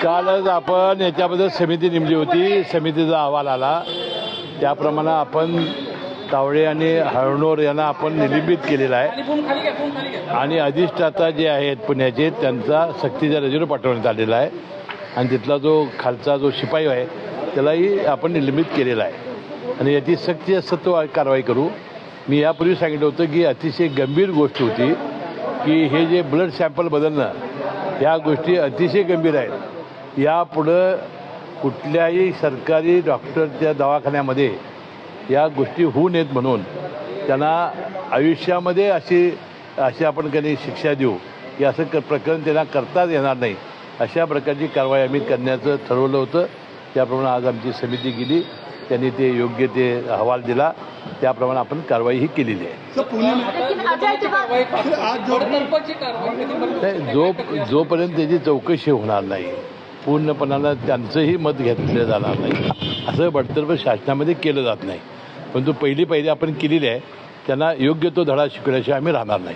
कालच आपण याच्याबद्दल समिती नेमली होती. समितीचा अहवाल आला त्याप्रमाणे आपण तावडे आणि हळणोर यांना आपण निलंबित केलेला आहे आणि अधिष्ठाता जे आहेत पुण्याचे त्यांचा सक्तीच्या रजेवर पाठवण्यात आलेला आहे आणि तिथला जो खालचा जो शिपाई आहे त्यालाही आपण निलंबित केलेला आहे आणि याची सक्ती सत्व कारवाई करू. मी यापूर्वी सांगितलं होतं की अतिशय गंभीर गोष्ट होती की हे जे ब्लड सॅम्पल बदलणं या गोष्टी अतिशय गंभीर आहेत. यापुढं कुठल्याही सरकारी डॉक्टरच्या दवाखान्यामध्ये या गोष्टी होऊ नयेत म्हणून त्यांना आयुष्यामध्ये अशी आपण काही शिक्षा देऊ की असं प्रकरण त्यांना करताच येणार नाही अशा प्रकारची कारवाई आम्ही करण्याचं ठरवलं होतं. त्याप्रमाणे आज आमची समिती गेली, त्यांनी ते योग्य ते अहवाल दिला, त्याप्रमाणे आपण कारवाई ही केलेली आहे. जोपर्यंत त्याची चौकशी होणार नाही, पूर्णपणानं त्यांचंही मत घेतलं जाणार नाही, असं बडतर्फ शासनामध्ये केलं जात नाही. परंतु पहिली आपण केलेली आहे, त्यांना योग्य तो धडा शिकवल्याशिवाय आम्ही राहणार नाही.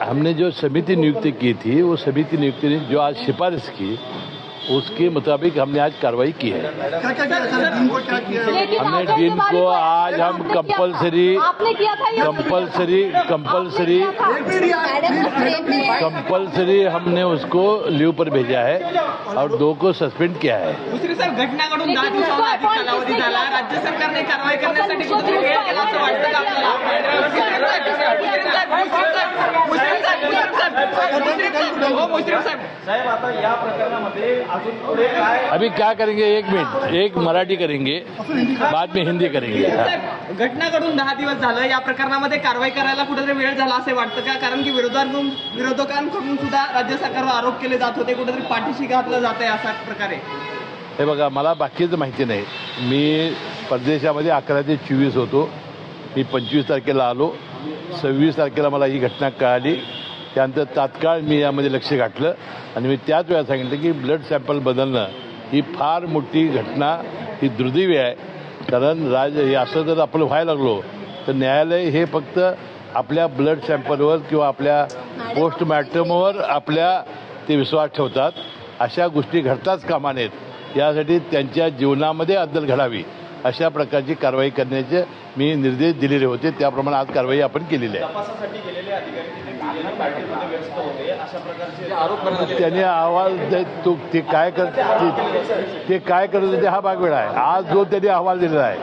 हमने जो समिति नियुक्त की थी वो समिति नियुक्ति ने जो आज सिफारिश की उसके मुताबिक हमने आज कार्रवाई की है. हमने डीन को आज हम कंपल्सरी हमने उसको लीव पर भेजा है और 2 को सस्पेंड किया है. घटना घडून 10 दिवसांचा अधिक कालावधी झाला, राज्य सरकारने कारवाई करण्यासाठी कुठेतरी वेळ केला असं वाटतं साहेब. आता या प्रकरणामध्ये अजून पुढे काय अभी क्या करेंगे, 1 मिनट, एक मराठी करेंगे बाद में हिंदी करेंगे. घटना घडून 10 दिवस झालं, या प्रकरणामध्ये कारवाई करायला कुठेतरी वेळ झाला असे वाटतं का? कारण की विरोधकांकडून सुद्धा राज्य सरकारवर आरोप केले जात होते, कुठेतरी पाठीशी घातलं जात आहे अशा प्रकारे. हे बघा, मला बाकीचं माहिती नाही. मी परदेशामध्ये 11 ते 24 होतो. मी 25 तारखेला आलो, 26 तारखेला मला ही घटना कळाली. त्यानंतर तात्काळ मी यामध्ये लक्ष घातलं आणि मी त्याच वेळा सांगितलं की ब्लड सॅम्पल बदलणं ही फार मोठी घटना, ही दुर्दैवी आहे. कारण असं जर आपण व्हायला लागलो तर न्यायालय हे फक्त आपल्या ब्लड सॅम्पलवर किंवा आपल्या पोस्टमॉर्टमवर आपल्या ते विश्वास ठेवतात. अशा गोष्टी घडताच कामा नयेत. यासाठी त्यांच्या जीवनामध्ये अद्दल घडावी अशा प्रकारची कारवाई करण्याचे मी निर्देश दिलेले होते. त्याप्रमाणे आज कारवाई आपण केलेली आहे. तपासासाठी गेलेले अधिकारी पार्टीमध्ये व्यस्त होते अशा प्रकारचे आरोप त्याने अहवाल ते काय करत होते हा भाग वेगळा आहे. आज जो त्यांनी अहवाल दिलेला आहे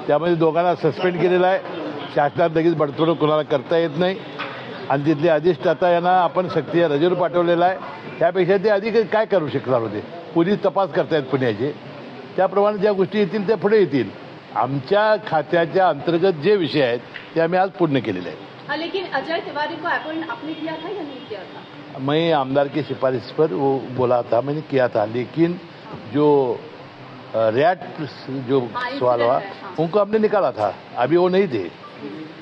त्यामध्ये दोघांना सस्पेंड केलेला आहे. शासनात लगेच बडतोड कोणाला करता येत नाही आणि तिथले अधिष्ठाता यांना आपण सक्तीच्या रजेवर पाठवलेला आहे. त्यापेक्षा ते अधिक काय करू शकणार होते. पोलीस तपास करतायत पुण्याचे, त्याप्रमाणे ज्या गोष्टी येतील त्या पुढे येतील. आमच्या खात्याच्या अंतर्गत जे विषय आहेत ते आम्ही आज पूर्ण केलेले आहेत. लेकिन अजय तिवारी को अपॉइंट आपने किया था या नहीं किया था? मैं आमदार की सिफारिश पर वो बोला था, मैंने किया था, लेकिन जो रैट जो सवाल हुआ उनको हमने निकाला था, अभी वो नहीं थे.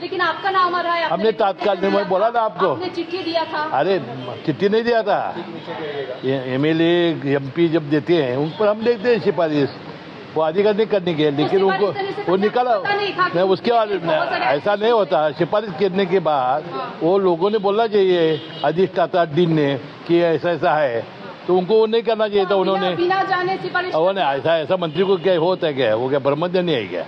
लेकिन आपका नाम आ रहा है. हमने तात्काल में मैं बोला ना आपको, आपने चिट्ठी दिया था. अरे चिट्ठी नहीं दिया था. MLA MP जब देते हैं उन पर हम देखते हैं सिफारिश, वो अधिकार नहीं करने के, लेकिन उनको वो निकाला नहीं. उसके बाद ऐसा नहीं होता. सिफारिश करने के बाद वो लोगों ने बोलना चाहिए अधिष्ठाता डीन ने कि ऐसा ऐसा है, तो उनको वो नहीं करना चाहिए था. उन्होंने बिना जाने सिफारिश ऐसा मंत्री को क्या होता है, क्या वो क्या ब्रह्मज्ञानी है क्या?